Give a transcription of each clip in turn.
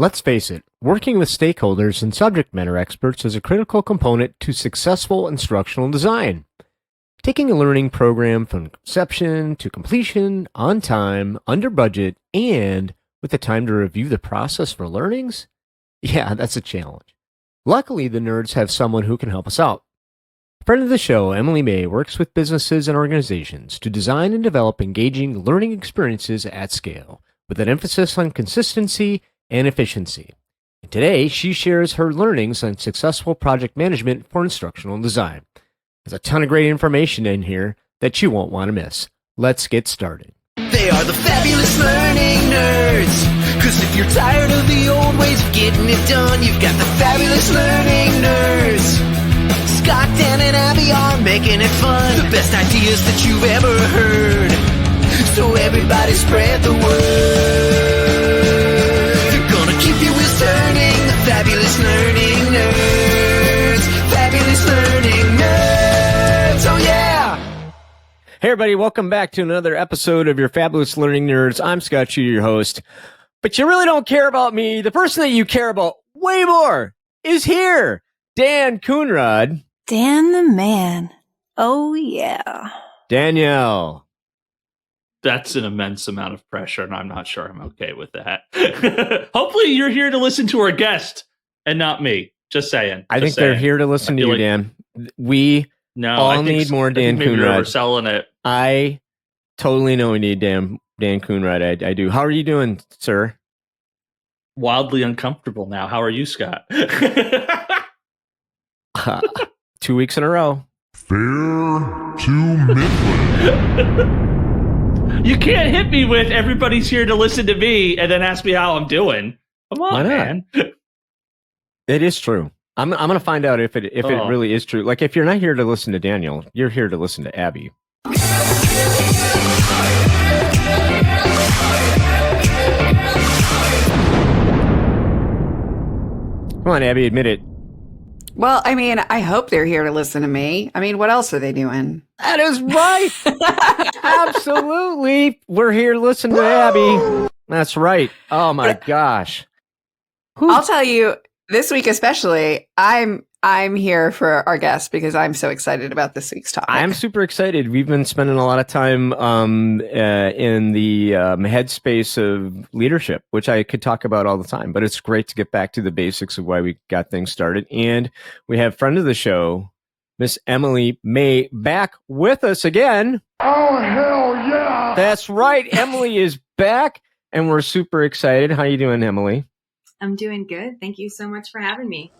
Let's face it, working with stakeholders and subject matter experts is a critical component to successful instructional design. Taking a learning program from conception to completion, on time, under budget, and with the time to review the process for learnings? Yeah, that's a challenge. Luckily, the nerds have someone who can help us out. A friend of the show, Emily May, works with businesses and organizations to design and develop engaging learning experiences at scale, with an emphasis on consistency and efficiency. And today, she shares her learnings on successful project management for instructional design. There's a ton of great information in here that you won't want to miss. Let's get started. They are the fabulous learning nerds. 'Cause if you're tired of the old ways of getting it done, you've got the fabulous learning nerds. Scott, Dan, and Abby are making it fun. The best ideas that you've ever heard. So everybody spread the word. They're gonna keep your wheels turning. The fabulous learning nerds. Fabulous learning nerds. Oh yeah! Hey everybody, welcome back to another episode of your Fabulous Learning Nerds. I'm Scott Chu, your host. But you really don't care about me. The person that you care about way more is here. Dan Coonrod. Dan the man. Oh yeah. Danielle. That's an immense amount of pressure, and I'm not sure I'm okay with that. Hopefully you're here to listen to our guest and not me. Just saying. I think they're here to listen to you, Dan. We all need more Dan Coonrod. We're selling it. I totally know we need Dan Coonrod. I do. How are you doing, sir? Wildly uncomfortable now. How are you, Scott? 2 weeks in a row. Fair to middling. You can't hit me with everybody's here to listen to me and then ask me how I'm doing. Come on, man. It is true. I'm going to find out if it really is true. Like, if you're not here to listen to Daniel, you're here to listen to Abby. Come on, Abby, admit it. Well, I mean, I hope they're here to listen to me. I mean, what else are they doing? That is right. Absolutely. We're here to listen to Abby. That's right. Oh, my gosh. I'll tell you, this week especially, I'm here for our guest because I'm so excited about this week's topic. I'm super excited. We've been spending a lot of time in the headspace of leadership, which I could talk about all the time, but it's great to get back to the basics of why we got things started. And we have friend of the show, Miss Emily May, back with us again. Oh, hell yeah! That's right. Emily is back, and we're super excited. How you doing, Emily? I'm doing good. Thank you so much for having me.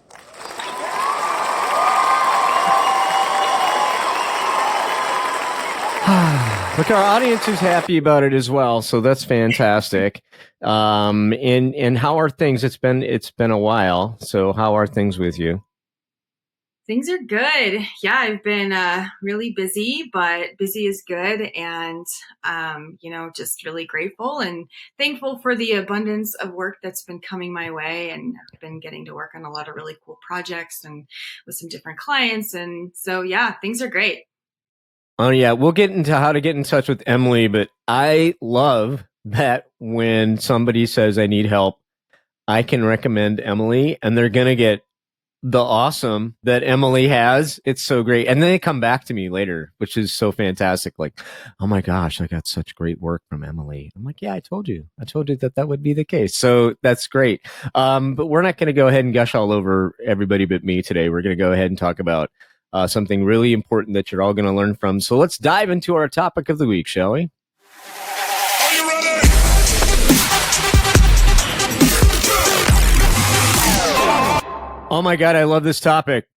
Look, our audience is happy about it as well, so that's fantastic. And how are things? It's been a while. So how are things with you? Things are good. Yeah, I've been really busy, but busy is good, and just really grateful and thankful for the abundance of work that's been coming my way, and I've been getting to work on a lot of really cool projects and with some different clients, and so yeah, things are great. Oh yeah, we'll get into how to get in touch with Emily, but I love that when somebody says I need help, I can recommend Emily, and they're gonna get the awesome that Emily has. It's so great. And then they come back to me later, which is so fantastic. Like, oh my gosh, I got such great work from Emily. I'm like, yeah, I told you that would be the case. So that's great. But we're not going to go ahead and gush all over everybody but me today. We're going to go ahead and talk about something really important that you're all going to learn from. So let's dive into our topic of the week, shall we? Oh my God, I love this topic.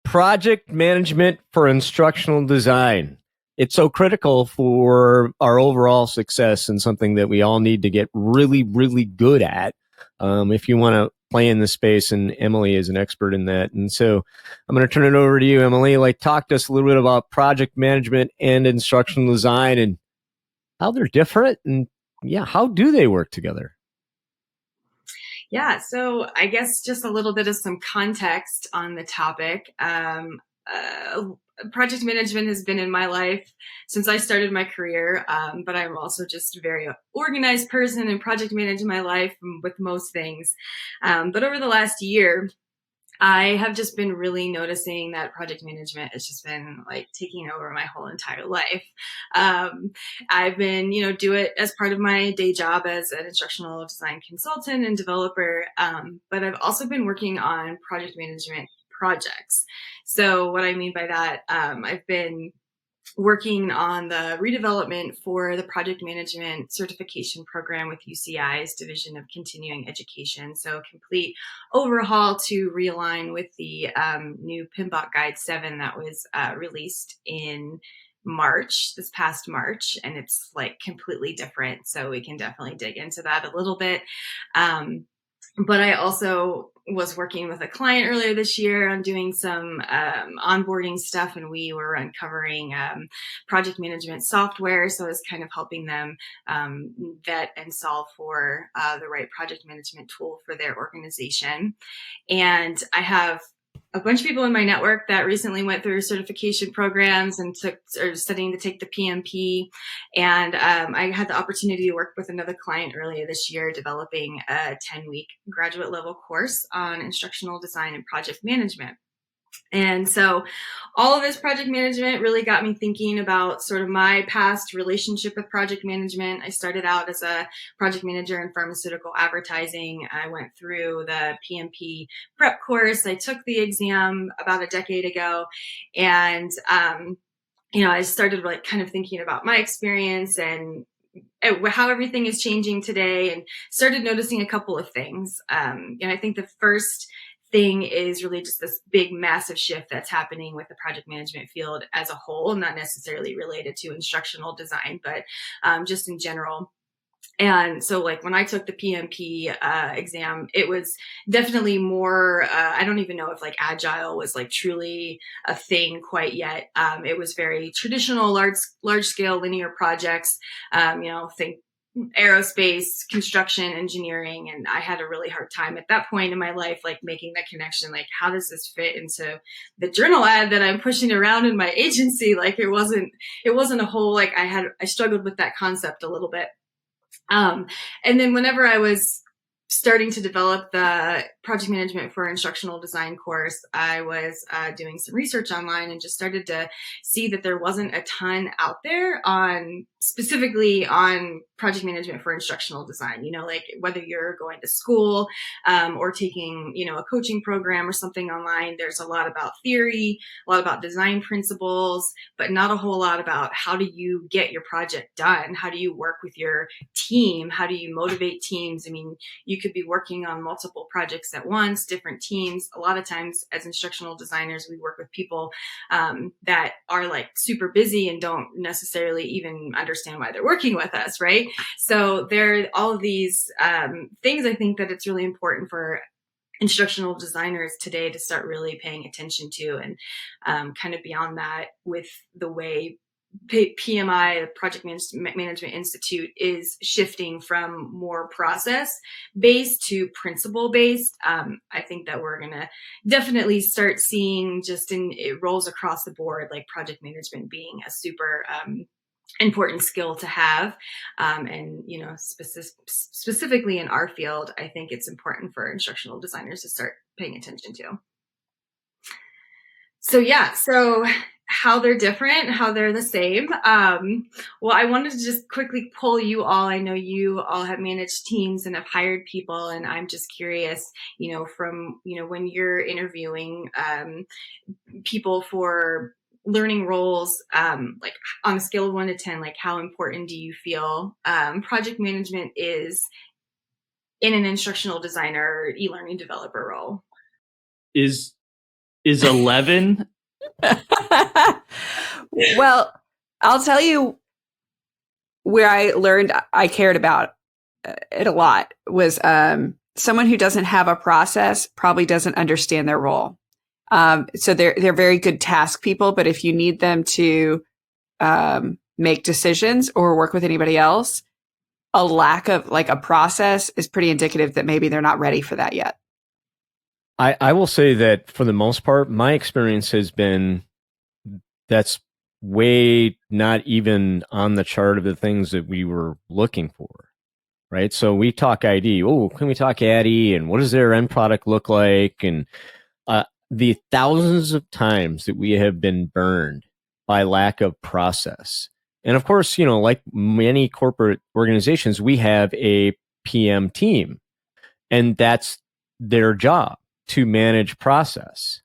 Project management for instructional design. It's so critical for our overall success and something that we all need to get really, really good at if you want to play in the space. And Emily is an expert in that. And so I'm going to turn it over to you, Emily. Talk to us a little bit about project management and instructional design and how they're different. And yeah, how do they work together? Yeah, so I guess just a little bit of some context on the topic. project management has been in my life since I started my career, but I'm also just a very organized person, and project manage my life with most things. But over the last year, I have just been really noticing that project management has just been like taking over my whole entire life. I've been, do it as part of my day job as an instructional design consultant and developer. But I've also been working on project management projects. So what I mean by that, I've been working on the redevelopment for the project management certification program with UCI's Division of Continuing Education. So complete overhaul to realign with the new PMBOK Guide 7 that was released in this past March, and it's like completely different. So we can definitely dig into that a little bit. But I also was working with a client earlier this year on doing some onboarding stuff, and we were uncovering project management software. So I was kind of helping them vet and solve for the right project management tool for their organization. And I have a bunch of people in my network that recently went through certification programs and are studying to take the PMP. And I had the opportunity to work with another client earlier this year, developing a 10-week graduate level course on instructional design and project management. And so all of this project management really got me thinking about sort of my past relationship with project management. I started out as a project manager in pharmaceutical advertising. I went through the PMP prep course. I took the exam about a decade ago. And, I started like kind of thinking about my experience and how everything is changing today, and started noticing a couple of things. And I think the first thing is really just this big, massive shift that's happening with the project management field as a whole, not necessarily related to instructional design, but just in general. And so like when I took the PMP exam, it was definitely more, I don't even know if like agile was like truly a thing quite yet. It was very traditional, large scale linear projects, think aerospace, construction, engineering. And I had a really hard time at that point in my life, like making that connection, like how does this fit into the journal ad that I'm pushing around in my agency? Like it wasn't a whole, like I struggled with that concept a little bit. And then whenever I was starting to develop the project management for instructional design course, I was doing some research online and just started to see that there wasn't a ton out there specifically on project management for instructional design, like whether you're going to school or taking, a coaching program or something online. There's a lot about theory, a lot about design principles, but not a whole lot about how do you get your project done? How do you work with your team? How do you motivate teams? I mean, you could be working on multiple projects at once, different teams. A lot of times as instructional designers, we work with people that are like super busy and don't necessarily even understand why they're working with us, right? So there are all of these things I think that it's really important for instructional designers today to start really paying attention to, and kind of beyond that with the way PMI, the Project Management Institute, is shifting from more process-based to principle-based. I think that we're going to definitely start seeing it rolls across the board, like project management being a super important skill to have. And, specifically in our field, I think it's important for instructional designers to start paying attention to. So how they're different, how they're the same. Well, I wanted to just quickly pull you all. I know you all have managed teams and have hired people, and I'm just curious, from, when you're interviewing people for learning roles, like on a scale of 1 to 10, like how important do you feel project management is in an instructional designer, e-learning developer role? Is 11? Well, I'll tell you where I learned I cared about it a lot was someone who doesn't have a process probably doesn't understand their role. So they're very good task people, but if you need them to make decisions or work with anybody else, a lack of like a process is pretty indicative that maybe they're not ready for that yet. I will say that for the most part, my experience has been that's way not even on the chart of the things that we were looking for. Right. So we talk ID. Oh, can we talk ADDI? And what does their end product look like? And the thousands of times that we have been burned by lack of process. And of course, like many corporate organizations, we have a PM team, and that's their job to manage process.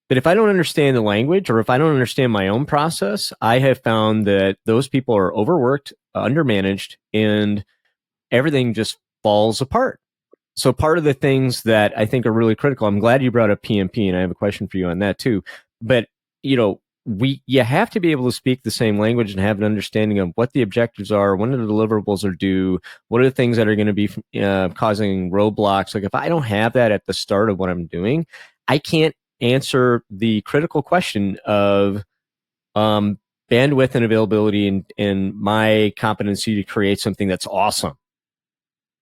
But if I don't understand the language, or if I don't understand my own process, I have found that those people are overworked, undermanaged, and everything just falls apart. So part of the things that I think are really critical, I'm glad you brought up PMP, and I have a question for you on that too. But, you have to be able to speak the same language and have an understanding of what the objectives are, when the deliverables are due, what are the things that are going to be causing roadblocks. Like if I don't have that at the start of what I'm doing, I can't answer the critical question of bandwidth and availability and my competency to create something that's awesome.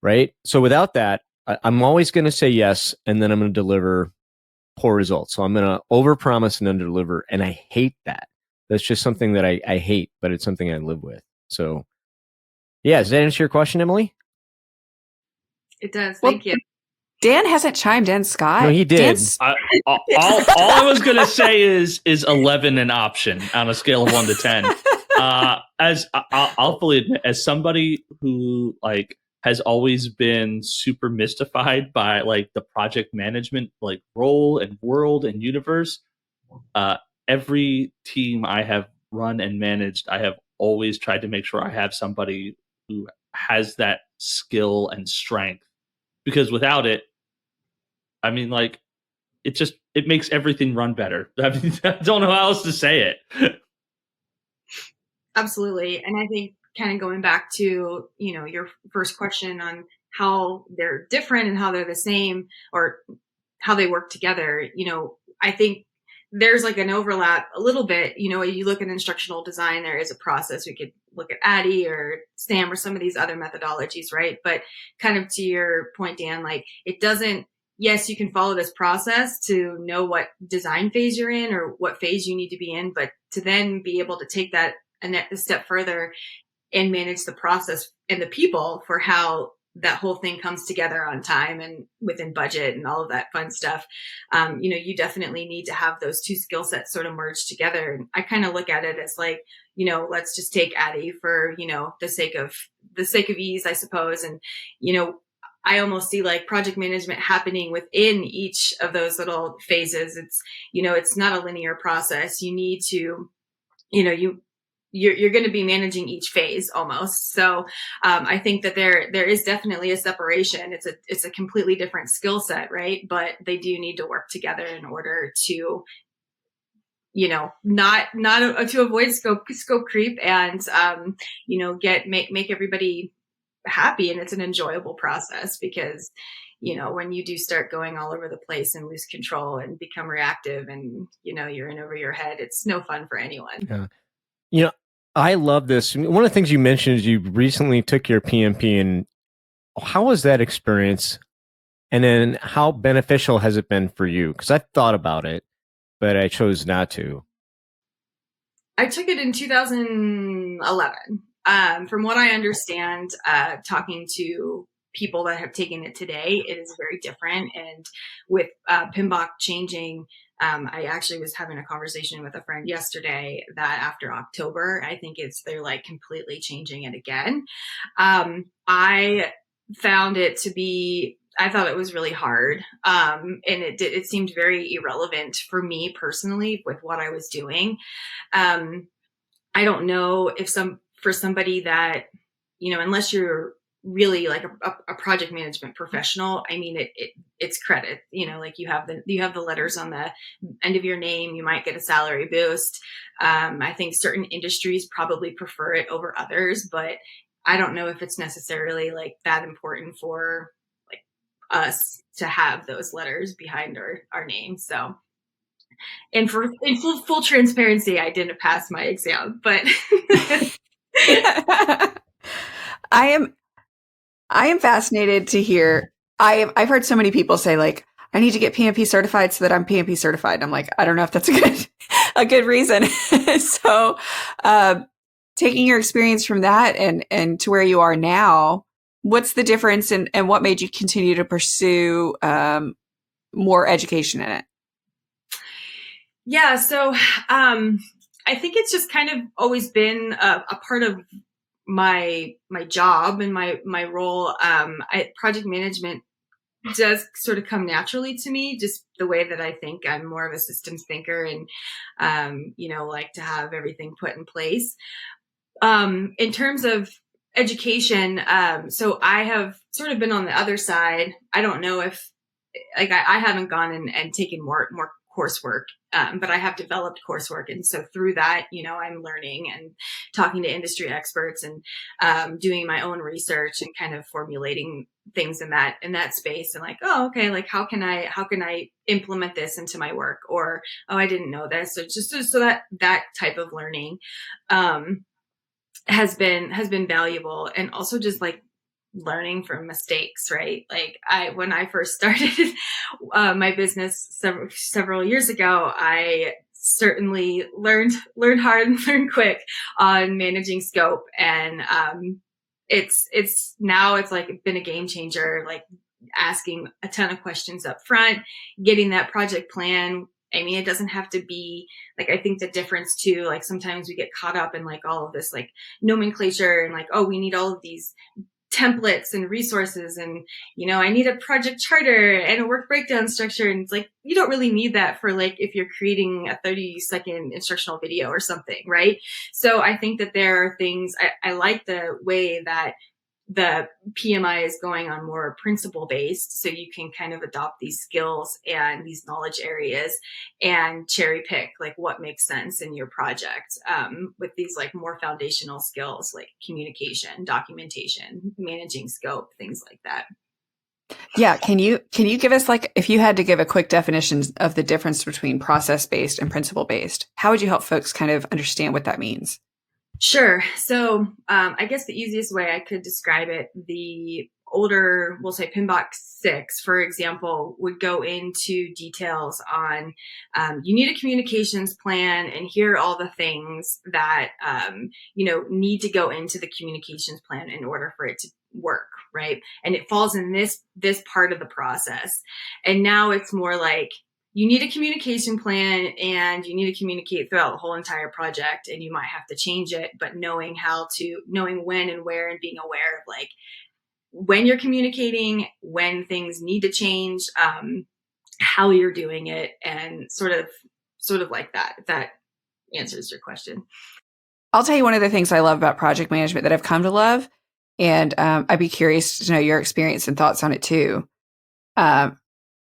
Right? So without that, I'm always going to say yes, and then I'm going to deliver poor results. So I'm going to overpromise and underdeliver, and I hate that. That's just something that I hate, but it's something I live with. So, yeah, does that answer your question, Emily? It does. Thank you. Dan hasn't chimed in, Scott. No, he did. All I was going to say is 11 an option on a scale of 1 to 10. As I'll fully admit, as somebody who has always been super mystified by the project management role and world and universe. Every team I have run and managed, I have always tried to make sure I have somebody who has that skill and strength, because without it, I mean, it makes everything run better. I mean, I don't know how else to say it. Absolutely. And I think kind of going back to, your first question on how they're different and how they're the same, or how they work together, I think there's an overlap a little bit. You look at instructional design, there is a process. We could look at ADDI or STAM or some of these other methodologies, right? But kind of to your point, Dan, it doesn't, yes, you can follow this process to know what design phase you're in or what phase you need to be in, but to then be able to take that a step further and manage the process and the people for how that whole thing comes together on time and within budget and all of that fun stuff. You definitely need to have those two skill sets sort of merged together. And I kind of look at it as let's just take ADDI for, the sake of ease, I suppose. And, I almost see project management happening within each of those little phases. It's, it's not a linear process. You need to, you're going to be managing each phase almost. So I think that there is definitely a separation. It's a completely different skill set, right? But they do need to work together in order to, not to avoid scope creep and, make everybody happy. And it's an enjoyable process because, when you do start going all over the place and lose control and become reactive and, you're in over your head, it's no fun for anyone. Yeah. I love this. One of the things you mentioned is you recently took your PMP, and how was that experience? And then how beneficial has it been for you? Because I've thought about it, but I chose not to. I took it in 2011. From what I understand, talking to people that have taken it today, it is very different. And with PMBOK changing, I actually was having a conversation with a friend yesterday that after October, I think they're completely changing it again. I found it to be, I thought it was really hard. And it seemed very irrelevant for me personally with what I was doing. I don't know if for somebody that, unless you're really a project management professional, I mean, it's credit, you have the letters on the end of your name, you might get a salary boost. I think certain industries probably prefer it over others, but I don't know if it's necessarily that important for us to have those letters behind our name. So, and in full transparency, I didn't pass my exam, but I am fascinated to hear. I've heard so many people say I need to get PMP certified so that I'm PMP certified. And I'm I don't know if that's a a good reason. So, taking your experience from that and to where you are now, what's the difference and what made you continue to pursue more education in it? Yeah. So, I think it's just kind of always been a part of my job and my role. Project management does sort of come naturally to me, just the way that I think. I'm more of a systems thinker and, like to have everything put in place. In terms of education, so I have sort of been on the other side. I don't know if, like, I haven't gone and taken more coursework, but I have developed coursework. And so through that, I'm learning and talking to industry experts and doing my own research and kind of formulating things in that space. And like, oh, okay, like how can I implement this into my work? Or, oh, I didn't know this. So just so that type of learning has been valuable. And also just like learning from mistakes, right? Like when I first started my business several years ago, I certainly learned hard and learned quick on managing scope. And it's like been a game changer, like asking a ton of questions up front, getting that project plan. I mean, it doesn't have to be like, I think the difference too, like sometimes we get caught up in like all of this like nomenclature and like, oh, we need all of these templates and resources and, I need a project charter and a work breakdown structure. And it's like, you don't really need that for like, if you're creating a 30-second instructional video or something. Right. So I think that there are things, I like the way that the PMI is going on more principle based. So you can kind of adopt these skills and these knowledge areas and cherry pick like what makes sense in your project, with these like more foundational skills like communication, documentation, managing scope, things like that. Yeah. Can you give us like, if you had to give a quick definition of the difference between process based and principle based, how would you help folks kind of understand what that means? Sure. So I guess the easiest way I could describe it, the older, we'll say PMBOK 6, for example, would go into details on you need a communications plan, and here are all the things that need to go into the communications plan in order for it to work, right? And it falls in this part of the process. And now it's more like, you need a communication plan and you need to communicate throughout the whole entire project, and you might have to change it, but knowing when and where, and being aware of like when you're communicating, when things need to change, how you're doing it, and sort of like that, if that answers your question. I'll tell you one of the things I love about project management that I've come to love, and I'd be curious to know your experience and thoughts on it too.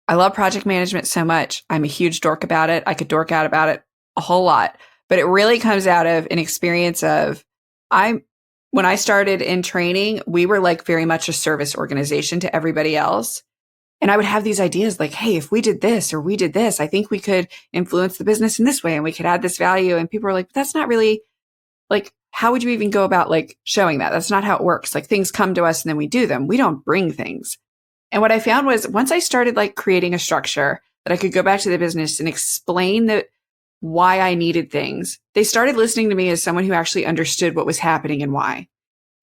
I love project management so much. I'm a huge dork about it. I could dork out about it a whole lot, but it really comes out of an experience of when I started in training, we were like very much a service organization to everybody else. And I would have these ideas like, hey, if we did this or we did this, I think we could influence the business in this way and we could add this value. And people were like, that's not really like, how would you even go about like showing that? That's not how it works. Like things come to us and then we do them. We don't bring things. And what I found was once I started like creating a structure that I could go back to the business and explain why I needed things, they started listening to me as someone who actually understood what was happening and why.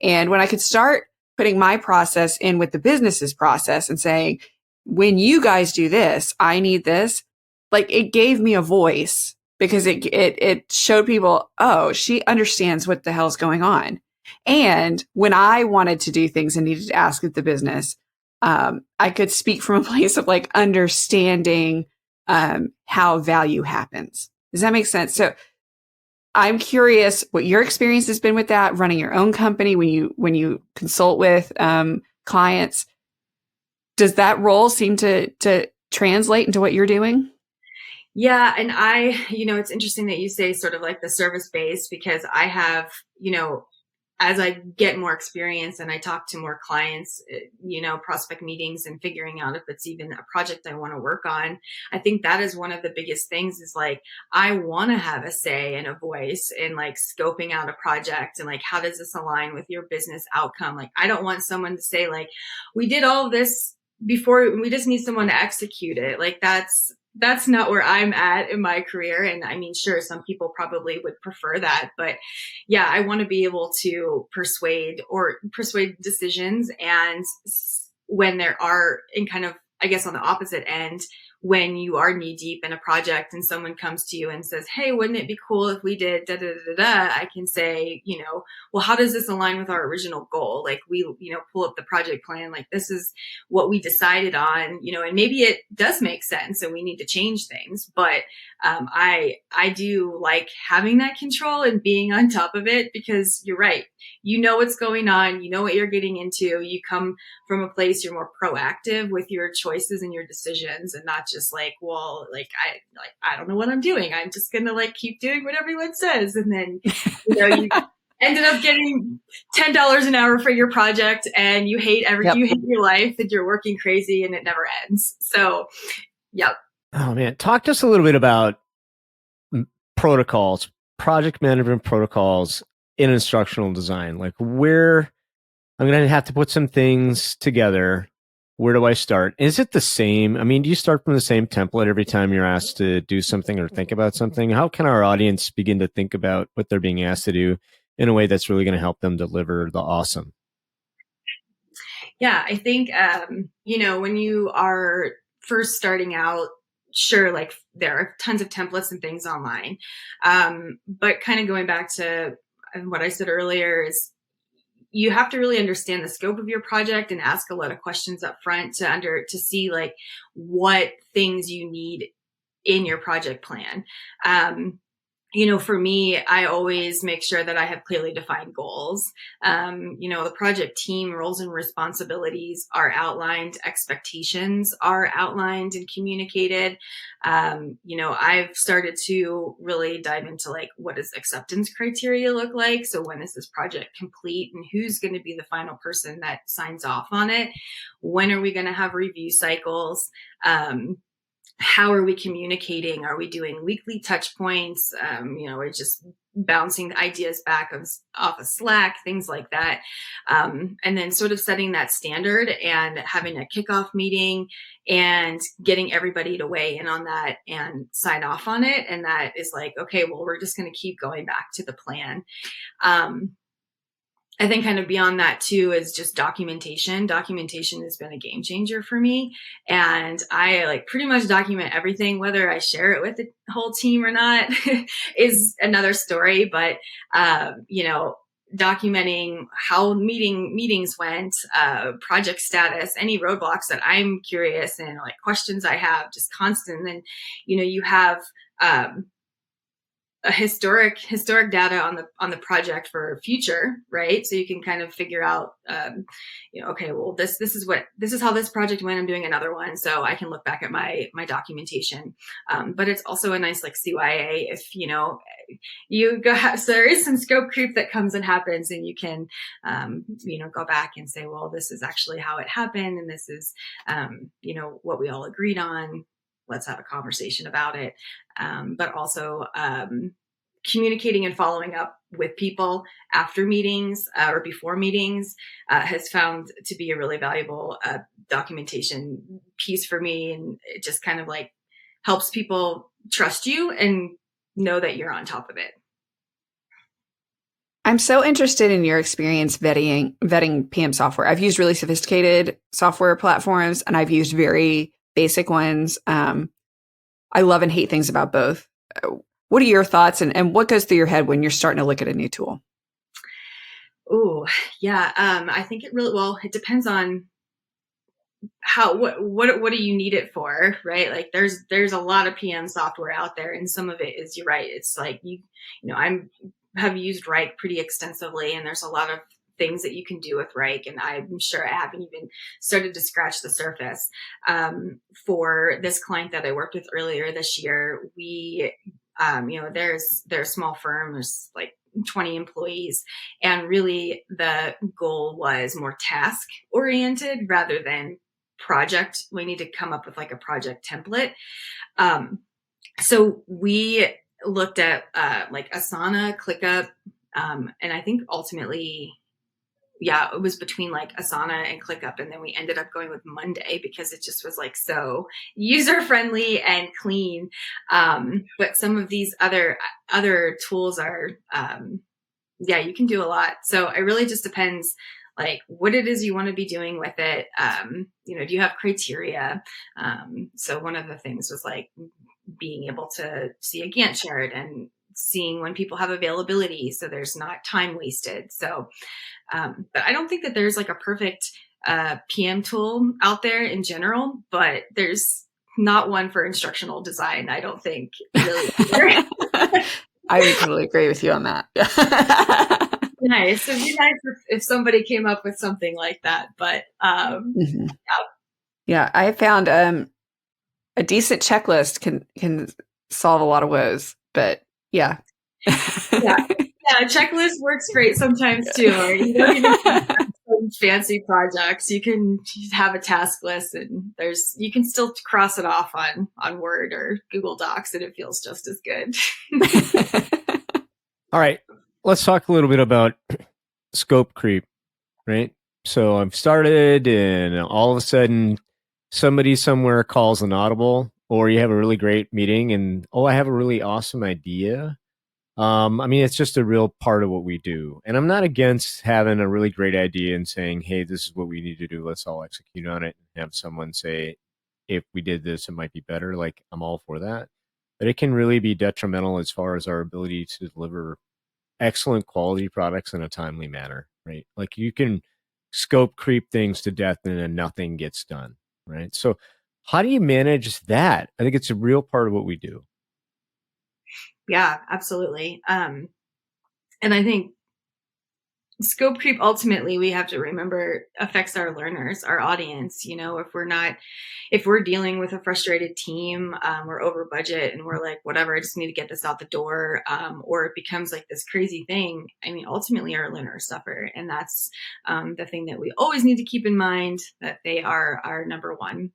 And when I could start putting my process in with the business's process and saying, when you guys do this, I need this, like it gave me a voice because it showed people, oh, she understands what the hell's going on. And when I wanted to do things and needed to ask of the business, I could speak from a place of like understanding how value happens. Does that make sense? So I'm curious what your experience has been with that, running your own company when you consult with clients. Does that role seem to translate into what you're doing? Yeah. And it's interesting that you say sort of like the service based, because I have, as I get more experience and I talk to more clients, prospect meetings and figuring out if it's even a project I want to work on, I think that is one of the biggest things is like, I want to have a say and a voice in like scoping out a project and like, how does this align with your business outcome? Like, I don't want someone to say like, we did all of this before, we just need someone to execute it. Like that's that's not where I'm at in my career. And I mean, sure, some people probably would prefer that, but yeah, I want to be able to persuade decisions. And when there are in kind of, I guess on the opposite end, when you are knee deep in a project and someone comes to you and says, hey, wouldn't it be cool if we did da da da da? I can say, well, how does this align with our original goal? Like we, pull up the project plan, like this is what we decided on, and maybe it does make sense and we need to change things. But I do like having that control and being on top of it, because you're right. You know what's going on. You know what you're getting into. You come from a place, you're more proactive with your choices and your decisions, and not just like, well, I don't know what I'm doing. I'm just going to keep doing what everyone says. And then, you ended up getting $10 an hour for your project and you hate you hate your life and you're working crazy and it never ends. So, yep. Oh man, talk to us a little bit about protocols, project management protocols in instructional design. Like where I'm going to have to put some things together. Where do I start? Is it the same? I mean, do you start from the same template every time you're asked to do something or think about something? How can our audience begin to think about what they're being asked to do in a way that's really going to help them deliver the awesome? Yeah, I think, when you are first starting out, sure, there are tons of templates and things online. But kind of going back to what I said earlier is you have to really understand the scope of your project and ask a lot of questions up front to see what things you need in your project plan. For me, I always make sure that I have clearly defined goals. The project team roles and responsibilities are outlined, expectations are outlined and communicated. I've started to really dive into what does acceptance criteria look like? So when is this project complete and who's going to be the final person that signs off on it? When are we going to have review cycles? How are we communicating? Are we doing weekly touch points? We're just bouncing ideas back off of Slack, things like that. And then sort of setting that standard and having a kickoff meeting and getting everybody to weigh in on that and sign off on it. And that is okay, well, we're just going to keep going back to the plan. I think kind of beyond that too is just documentation. Documentation has been a game changer for me. And I pretty much document everything, whether I share it with the whole team or not is another story. But, documenting how meetings went, project status, any roadblocks that I'm curious and questions I have, just constant. And, you have, a historic data on the project for future, right? So you can kind of figure out, okay, well, this is how this project went. I'm doing another one, so I can look back at my documentation. But it's also a nice CYA if you go. So there is some scope creep that comes and happens, and you can go back and say, well, this is actually how it happened, and this is what we all agreed on. Let's have a conversation about it. But also communicating and following up with people after meetings or before meetings has found to be a really valuable documentation piece for me. And it just kind of helps people trust you and know that you're on top of it. I'm so interested in your experience vetting PM software. I've used really sophisticated software platforms and I've used very basic ones. I love and hate things about both. What are your thoughts and what goes through your head when you're starting to look at a new tool? Oh, yeah. I think it depends on what do you need it for, right? There's a lot of PM software out there, and some of it is, you're right. It's have used Rike pretty extensively, and there's a lot of things that you can do with Rike, and I'm sure I haven't even started to scratch the surface. For this client that I worked with earlier this year, we, they're a small firm. There's 20 employees, and really the goal was more task oriented rather than project. We need to come up with a project template. So we looked at Asana, ClickUp, and I think ultimately yeah, it was between like Asana and ClickUp, and then we ended up going with Monday because it just was like so user friendly and clean. But some of these other tools are, yeah, you can do a lot. So it really just depends like what it is you want to be doing with it. You know, do you have criteria? So one of the things was like being able to see a Gantt chart and seeing when people have availability, so there's not time wasted. So, but I don't think that there's like a perfect PM tool out there in general, but there's not one for instructional design, I don't think, really. I would totally agree with you on that. Nice. It'd be nice if somebody came up with something like that. But yeah, I found a decent checklist can solve a lot of woes. But yeah. Yeah, checklist works great sometimes too. Or you don't even have some fancy projects. You can have a task list, and you can still cross it off on Word or Google Docs, and it feels just as good. All right, let's talk a little bit about scope creep, right? So I've started, and all of a sudden, somebody somewhere calls an audible, or you have a really great meeting, and I have a really awesome idea. I mean, it's just a real part of what we do, and I'm not against having a really great idea and saying, "Hey, this is what we need to do. Let's all execute on it." And have someone say, "If we did this, it might be better." Like, I'm all for that, but it can really be detrimental as far as our ability to deliver excellent quality products in a timely manner, right? Like, you can scope creep things to death and then nothing gets done, right? So how do you manage that? I think it's a real part of what we do. Yeah, absolutely. And I think scope creep, ultimately, we have to remember, affects our learners, our audience. You know, if we're dealing with a frustrated team, we're over budget and we're like, whatever, I just need to get this out the door. Or it becomes like this crazy thing. I mean, ultimately our learners suffer. And that's the thing that we always need to keep in mind, that they are our number one.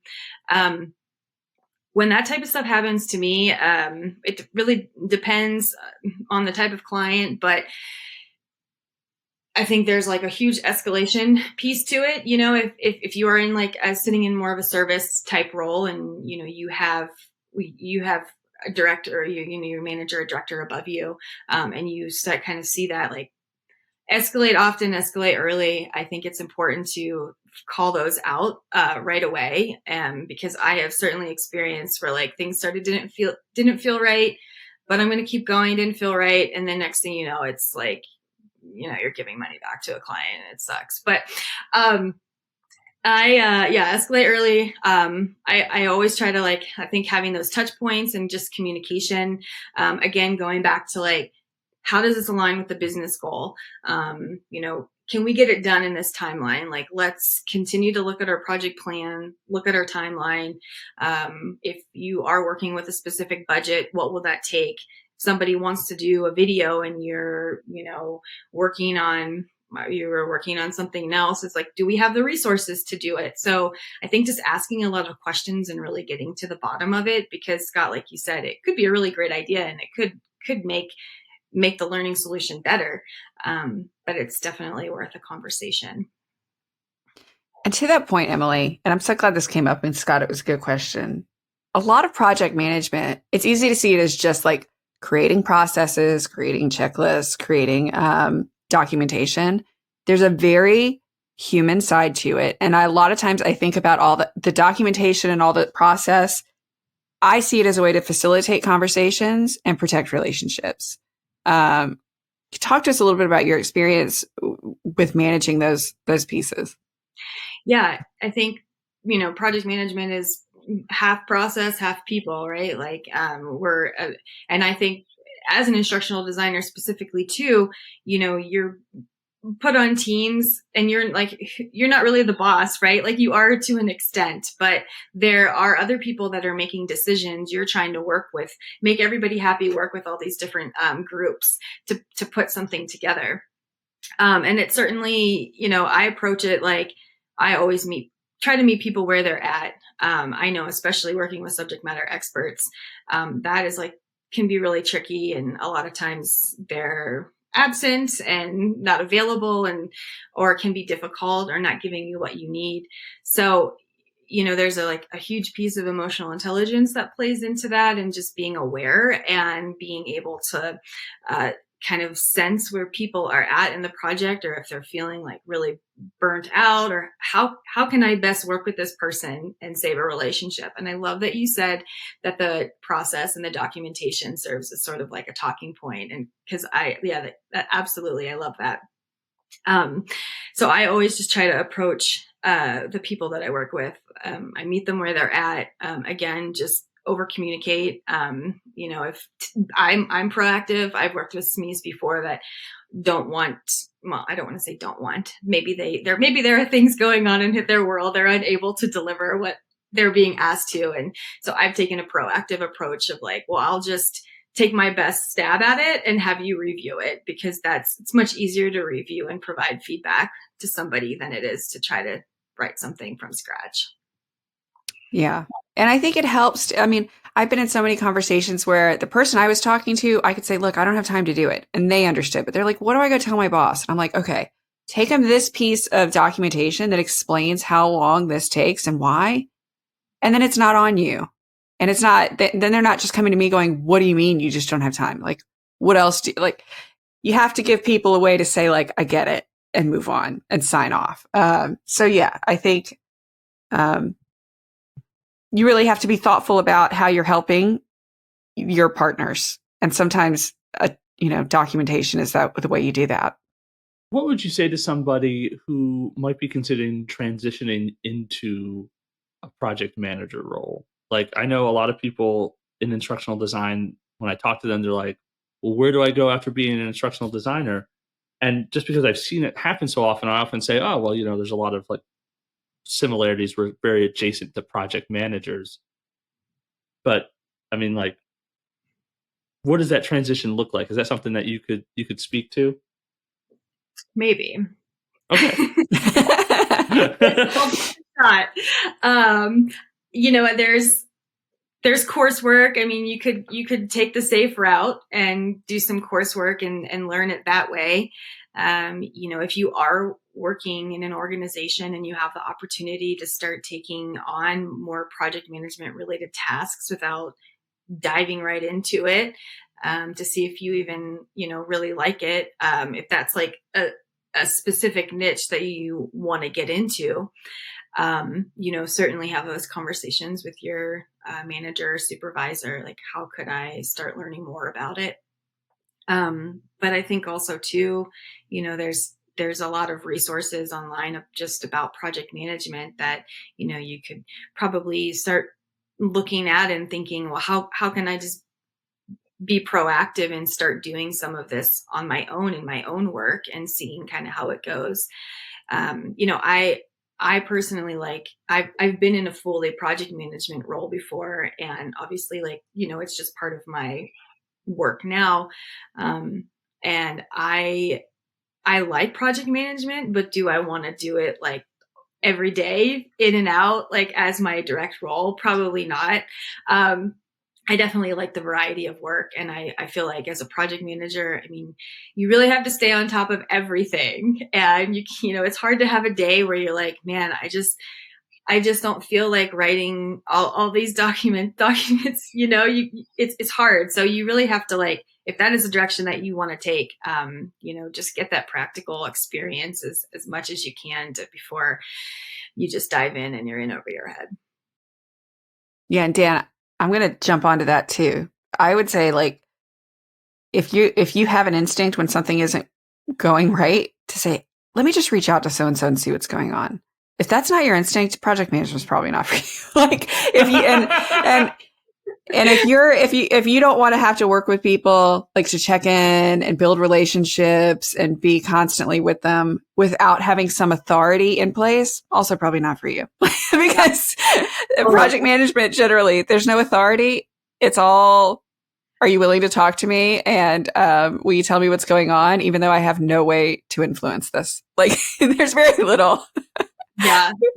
When that type of stuff happens to me, it really depends on the type of client, but I think there's like a huge escalation piece to it. You know, if you are in like sitting in more of a service type role, and you know you have a director, you know your manager, a director above you, and you kind of see that like escalate often, escalate early. I think it's important to call those out right away, because I have certainly experienced where like things didn't feel right, but I'm going to keep going, didn't feel right, and then next thing you know, it's like, you know, you're giving money back to a client and it sucks. But escalate early. I always try to like, I think having those touch points and just communication, again, going back to like, how does this align with the business goal? You know, can we get it done in this timeline? Like, let's continue to look at our project plan, look at our timeline. If you are working with a specific budget, what will that take? Somebody wants to do a video and you're working on something else. It's like, do we have the resources to do it? So I think just asking a lot of questions and really getting to the bottom of it, because Scott, like you said, it could be a really great idea and it could make the learning solution better. But it's definitely worth a conversation. And to that point, Emily, and I'm so glad this came up, and Scott, it was a good question. A lot of project management, it's easy to see it as just like creating processes, creating checklists, creating documentation. There's a very human side to it. And a lot of times I think about all the documentation and all the process. I see it as a way to facilitate conversations and protect relationships. Talk to us a little bit about your experience with managing those pieces. Yeah, I think, you know, project management is half process, half people, right? Like, and I think as an instructional designer specifically too, you know, you're put on teams and you're not really the boss, right? Like, you are to an extent, but there are other people that are making decisions. You're trying to work with, make everybody happy, work with all these different groups to put something together. And it certainly, you know, I approach it like I always try to meet people where they're at. I know, especially working with subject matter experts, that is like, can be really tricky. And a lot of times they're absent and not available or can be difficult or not giving you what you need. So, there's a huge piece of emotional intelligence that plays into that, and just being aware and being able to kind of sense where people are at in the project, or if they're feeling like really burnt out, or how can I best work with this person and save a relationship. And I love that you said that the process and the documentation serves as sort of like a talking point. And because that absolutely, I love that. So I always just try to approach the people that I work with. I meet them where they're at. Again, just over communicate. If I'm proactive, I've worked with SMEs before that don't want, well, I don't want to say don't want, maybe there are things going on in their world. They're unable to deliver what they're being asked to. And so I've taken a proactive approach of like, well, I'll just take my best stab at it and have you review it, because it's much easier to review and provide feedback to somebody than it is to try to write something from scratch. Yeah. And I think it helps. I mean, I've been in so many conversations where the person I was talking to, I could say, look, I don't have time to do it. And they understood, but they're like, what do I go tell my boss? And I'm like, okay, take them this piece of documentation that explains how long this takes and why. And then it's not on you. And it's not, then they're not just coming to me going, what do you mean you just don't have time? Like, what else you have to give people a way to say like, I get it, and move on and sign off. So yeah, I think, you really have to be thoughtful about how you're helping your partners. And sometimes, documentation is the way you do that. What would you say to somebody who might be considering transitioning into a project manager role? Like, I know a lot of people in instructional design, when I talk to them, they're like, well, where do I go after being an instructional designer? And just because I've seen it happen so often, I often say, oh, well, there's a lot of like similarities. We're very adjacent to project managers. But I mean, like, what does that transition look like? Is that something that you could speak to? Maybe. Okay. Not. There's coursework. I mean, you could take the safe route and do some coursework and learn it that way. If you are working in an organization and you have the opportunity to start taking on more project management related tasks without diving right into it, to see if you even, really like it. If that's like a specific niche that you want to get into, certainly have those conversations with your manager or supervisor. Like, how could I start learning more about it? But I think also too, there's a lot of resources online of just about project management that, you could probably start looking at and thinking, well, how can I just be proactive and start doing some of this on my own in my own work and seeing kind of how it goes. I personally I've been in a fully project management role before, and obviously it's just part of my work now. And I like project management, but do I want to do it like every day in and out, like as my direct role? Probably not. I definitely like the variety of work. And I feel like as a project manager, I mean, you really have to stay on top of everything. And it's hard to have a day where you're like, man, I just don't feel like writing all these documents, it's hard. So you really have to if that is the direction that you want to take, just get that practical experience as much as you can before you just dive in and you're in over your head. Yeah. And Dan, I'm going to jump onto that too. I would say if you have an instinct when something isn't going right, to say, let me just reach out to so-and-so and see what's going on. If that's not your instinct, project management is probably not for you. If you don't want to have to work with people, to check in and build relationships and be constantly with them without having some authority in place, also probably not for you. Because project management, generally, there's no authority. It's all, are you willing to talk to me? And will you tell me what's going on? Even though I have no way to influence this. There's very little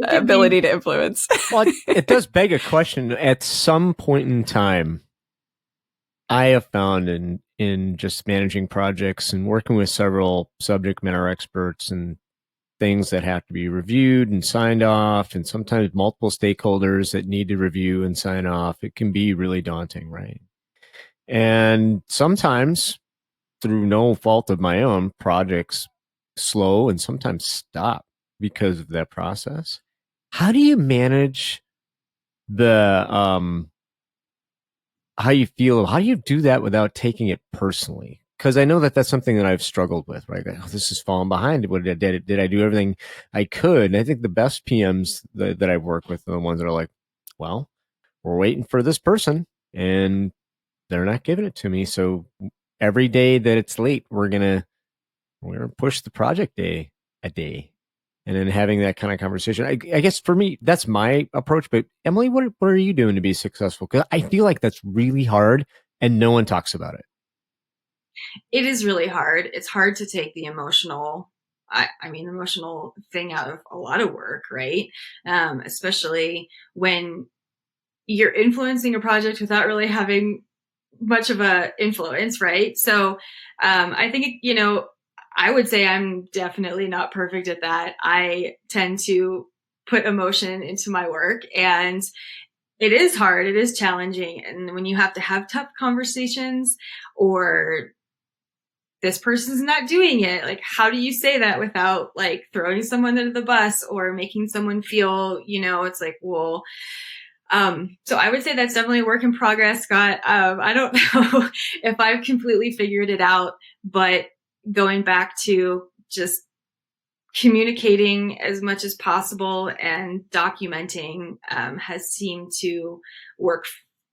ability to influence. Well, it does beg a question. At some point in time, I have found in in just managing projects and working with several subject matter experts and things that have to be reviewed and signed off, and sometimes multiple stakeholders that need to review and sign off. It can be really daunting, right? And sometimes, through no fault of my own, projects slow and sometimes stop because of that process. How do you manage the how you feel? How do you do that without taking it personally? Because I know that that's something that I've struggled with, right? Oh, this is falling behind. What did I do everything I could? And I think the best PMs that I've worked with are the ones that are like, well, we're waiting for this person and they're not giving it to me. So every day that it's late, we're gonna push the project day a day. And then having that kind of conversation. I guess for me, that's my approach. But Emily, what are you doing to be successful? Because I feel like that's really hard and no one talks about it. It is really hard. It's hard to take the emotional, emotional thing out of a lot of work, right? Especially when you're influencing a project without really having much of a influence, right? So I think, I would say I'm definitely not perfect at that. I tend to put emotion into my work, and it is hard. It is challenging. And when you have to have tough conversations, or this person's not doing it, like, how do you say that without like throwing someone under the bus or making someone feel, it's like, well, so I would say that's definitely a work in progress, Scott. I don't know if I've completely figured it out, but going back to just communicating as much as possible and documenting has seemed to work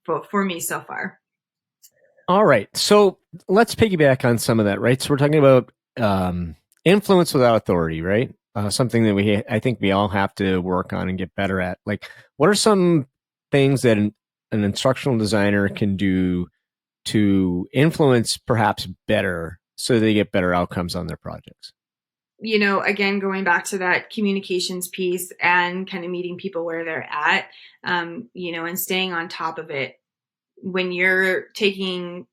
for me so far. All right. So let's piggyback on some of that, right? So we're talking about influence without authority, right? Something that I think we all have to work on and get better at. Like, what are some things that an instructional designer can do to influence perhaps better so they get better outcomes on their projects? Again, going back to that communications piece and kind of meeting people where they're at, and staying on top of it when you're being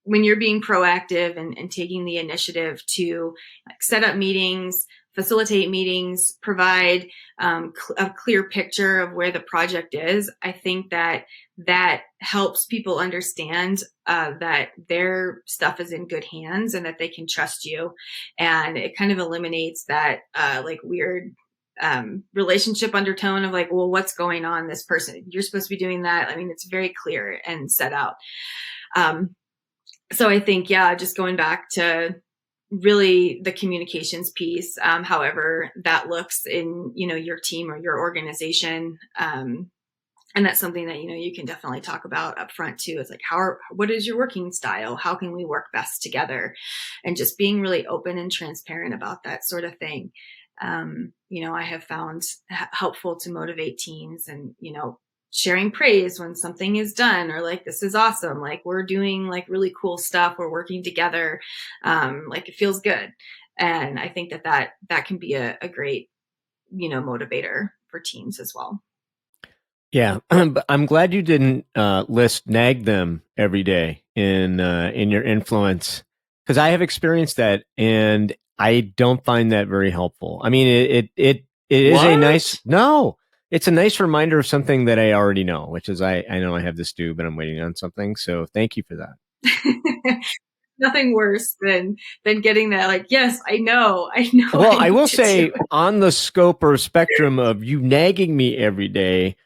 proactive and taking the initiative to like set up meetings, facilitate meetings, provide a clear picture of where the project is. I think that helps people understand that their stuff is in good hands and that they can trust you. And it kind of eliminates that like weird relationship undertone of like, well, what's going on? This person, you're supposed to be doing that. I mean, it's very clear and set out. So I think, just going back to really the communications piece, however that looks in, your team or your organization. And that's something that, you can definitely talk about up front too. It's like, what is your working style? How can we work best together? And just being really open and transparent about that sort of thing. I have found helpful to motivate teams and, sharing praise when something is done, or like, this is awesome. Like, we're doing like really cool stuff. We're working together. Like, it feels good. And I think that can be a great, motivator for teams as well. Yeah, but I'm glad you didn't nag them every day in your influence, because I have experienced that, and I don't find that very helpful. I mean, it is it's a nice reminder of something that I already know, which is I know I have this due, but I'm waiting on something. So thank you for that. Nothing worse than getting that, like, yes, I know. Well, I will say, on the scope or spectrum of you nagging me every day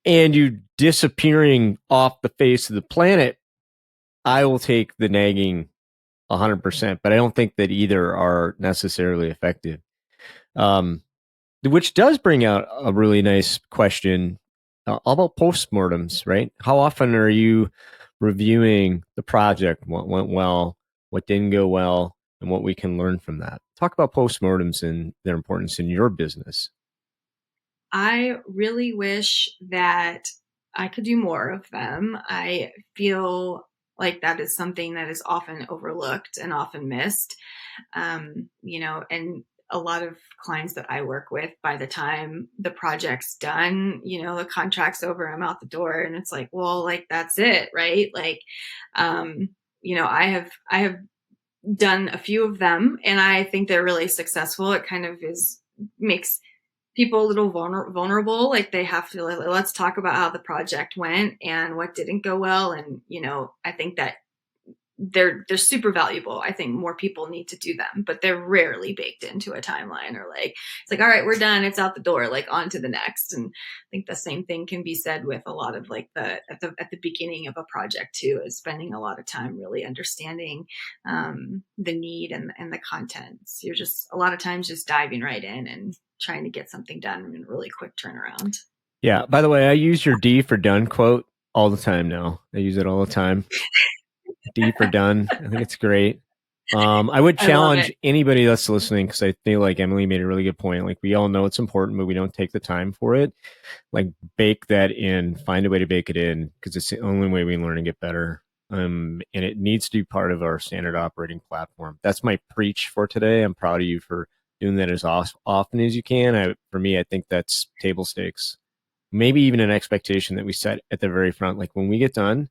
and you disappearing off the face of the planet, I will take the nagging 100%, but I don't think that either are necessarily effective. Which does bring out a really nice question all about postmortems, right? How often are you reviewing the project, what went well, what didn't go well, and what we can learn from that? Talk about postmortems and their importance in your business. I really wish that I could do more of them. I feel like that is something that is often overlooked and often missed. And a lot of clients that I work with, by the time the project's done, the contract's over, I'm out the door, and it's like, well, like, that's it, right? Like, I have done a few of them, and I think they're really successful. It kind of makes people a little vulnerable. Like they have to, let's talk about how the project went and what didn't go well. And, I think that they're super valuable. I think more people need to do them, but they're rarely baked into a timeline or it's like, all right, we're done. It's out the door, like on to the next. And I think the same thing can be said with a lot of at the beginning of a project too, is spending a lot of time really understanding the need and the contents. You're just a lot of times just diving right in and trying to get something done in a really quick turnaround. Yeah. By the way, I use your D for done quote all the time now. I use it all the time. D for done. I think it's great. I would challenge anybody that's listening, because I feel like Emily made a really good point. Like, we all know it's important, but we don't take the time for it. Like, bake that in, find a way to bake it in, because it's the only way we learn and get better. And it needs to be part of our standard operating platform. That's my preach for today. I'm proud of you for doing that as often as you can. For me, I think that's table stakes. Maybe even an expectation that we set at the very front. Like, when we get done,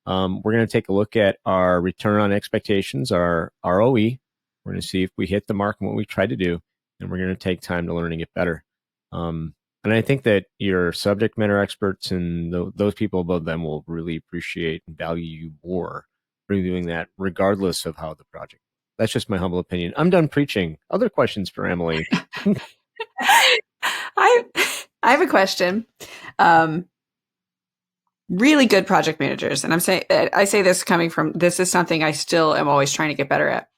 we're going to take a look at our return on expectations, our ROE. We're going to see if we hit the mark on what we tried to do, and we're going to take time to learn and get better. And I think that your subject matter experts and those people above them will really appreciate and value you more for doing that, regardless of how the project. That's just my humble opinion. I'm done preaching. Other questions for Emily? I have a question. Really good project managers, and I say this coming from, this is something I still am always trying to get better at.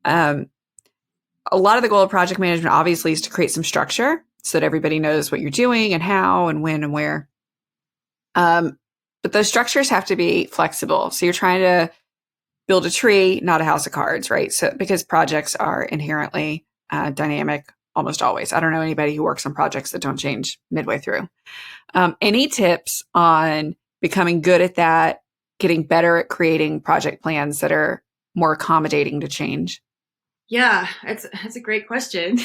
A lot of the goal of project management obviously is to create some structure so that everybody knows what you're doing and how and when and where. But those structures have to be flexible. So you're trying to build a tree, not a house of cards, right? So because projects are inherently dynamic almost always. I don't know anybody who works on projects that don't change midway through. Any tips on becoming good at that, getting better at creating project plans that are more accommodating to change? Yeah, that's a great question.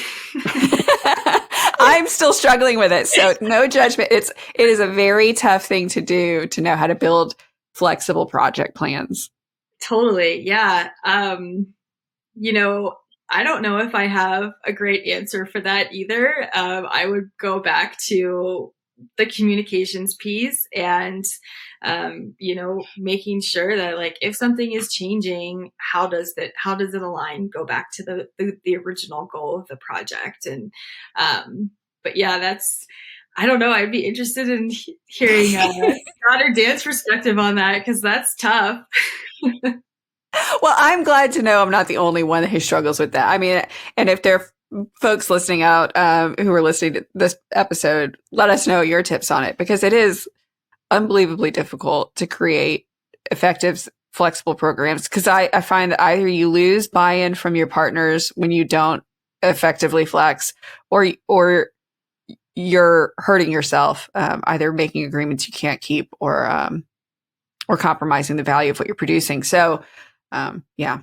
I'm still struggling with it, so no judgment. It is a very tough thing to do, to know how to build flexible project plans. Totally. Yeah. I don't know if I have a great answer for that either. I would go back to the communications piece and, making sure that if something is changing, how does it align, go back to the original goal of the project. And, but yeah, I don't know. I'd be interested in hearing Scott or Dan's perspective on that, because that's tough. Well, I'm glad to know I'm not the only one who struggles with that. I mean, and if there are folks listening out who are listening to this episode, let us know your tips on it, because it is unbelievably difficult to create effective, flexible programs. Because I find that either you lose buy-in from your partners when you don't effectively flex, or you're hurting yourself, either making agreements you can't keep, or compromising the value of what you're producing. So, yeah,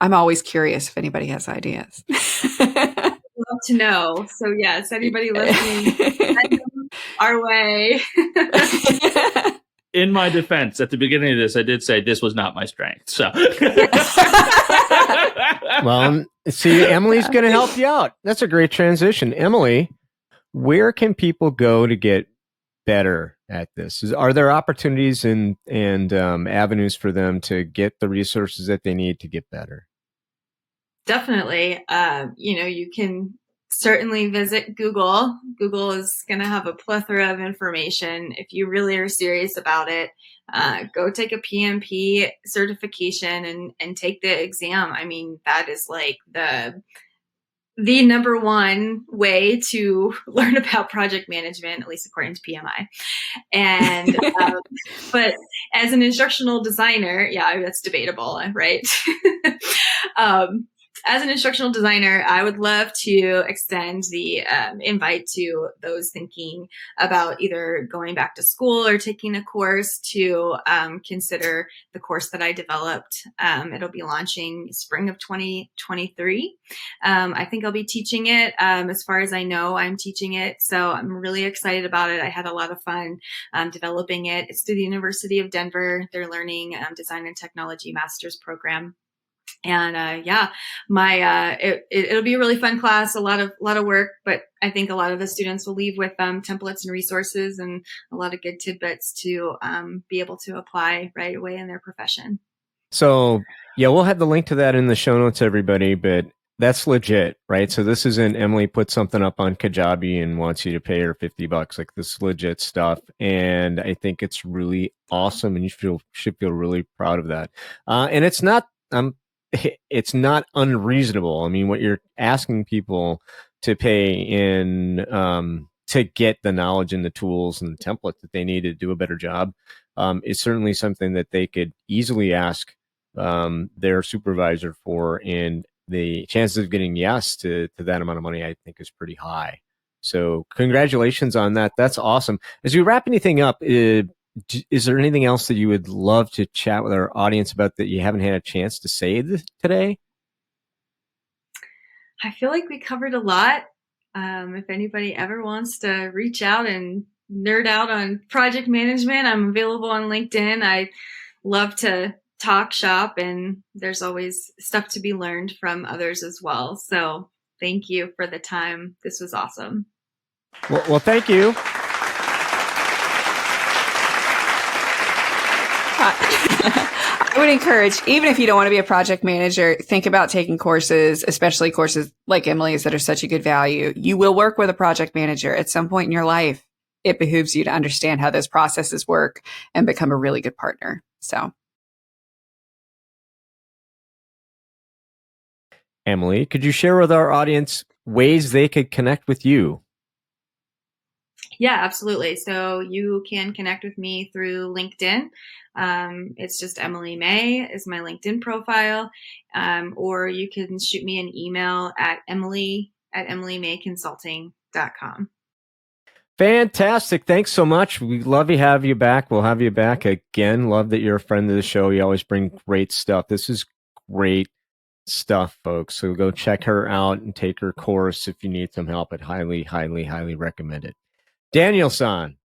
I'm always curious if anybody has ideas. I'd love to know. So yes, anybody listening, send them our way. In my defense, at the beginning of this, I did say this was not my strength. So, well, see, Emily's going to help you out. That's a great transition. Emily, where can people go to get better at this? Are there opportunities and avenues for them to get the resources that they need to get better? Definitely. You can certainly visit Google. Google is going to have a plethora of information. If you really are serious about it, go take a PMP certification and take the exam. I mean, that is the number one way to learn about project management, at least according to PMI. And, but as an instructional designer, yeah, that's debatable, right? as an instructional designer, I would love to extend the invite to those thinking about either going back to school or taking a course to consider the course that I developed. It'll be launching spring of 2023. I think I'll be teaching it. As far as I know, I'm teaching it. So I'm really excited about it. I had a lot of fun developing it. It's through the University of Denver. They're learning Design and Technology Master's Program. And it'll be a really fun class, a lot of work, but I think a lot of the students will leave with templates and resources and a lot of good tidbits to be able to apply right away in their profession. So, yeah, we'll have the link to that in the show notes, everybody, but that's legit, right? So this isn't Emily put something up on Kajabi and wants you to pay her $50. Like, this is legit stuff. And I think it's really awesome, and you should feel really proud of that. And it's not unreasonable. I mean, what you're asking people to pay in to get the knowledge and the tools and the template that they need to do a better job is certainly something that they could easily ask their supervisor for, and the chances of getting yes to that amount of money, I think, is pretty high. So congratulations on that. That's awesome. As we wrap anything up, is there anything else that you would love to chat with our audience about that you haven't had a chance to say today? I feel like we covered a lot. If anybody ever wants to reach out and nerd out on project management, I'm available on LinkedIn. I love to talk shop, and there's always stuff to be learned from others as well. So thank you for the time. This was awesome. Well, thank you. I would encourage, even if you don't want to be a project manager, think about taking courses, especially courses like Emily's that are such a good value. You will work with a project manager at some point in your life. It behooves you to understand how those processes work and become a really good partner. So, Emily, could you share with our audience ways they could connect with you? Yeah, absolutely. So you can connect with me through LinkedIn. It's just Emily May is my LinkedIn profile. Or you can shoot me an email at emily@emilymayconsulting.com. Fantastic. Thanks so much. We'd love to have you back. We'll have you back again. Love that you're a friend of the show. You always bring great stuff. This is great stuff, folks. So go check her out and take her course if you need some help. I'd highly, highly, highly recommend it. Daniel-san.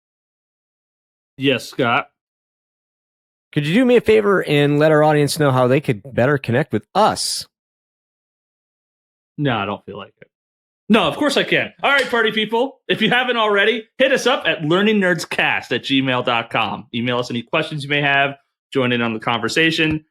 Yes, Scott. Could you do me a favor and let our audience know how they could better connect with us? No, I don't feel like it. No, of course I can. All right, party people. If you haven't already, hit us up at learningnerdscast@gmail.com. Email us any questions you may have. Join in on the conversation.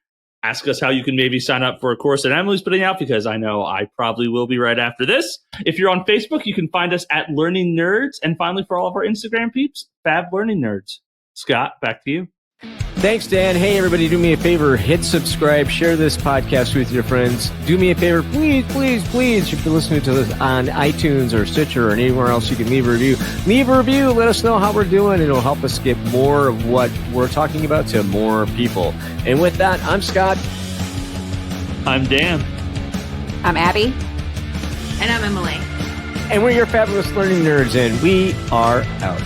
Ask us how you can maybe sign up for a course that Emily's putting out, because I know I probably will be right after this. If you're on Facebook, you can find us at Learning Nerds. And finally, for all of our Instagram peeps, Fab Learning Nerds. Scott, back to you. Thanks, Dan. Hey, everybody, do me a favor. Hit subscribe. Share this podcast with your friends. Do me a favor. Please, please, please. If you're listening to this on iTunes or Stitcher or anywhere else, you can leave a review. Leave a review. Let us know how we're doing. It'll help us get more of what we're talking about to more people. And with that, I'm Scott. I'm Dan. I'm Abby. And I'm Emily. And we're your fabulous learning nerds, and we are out.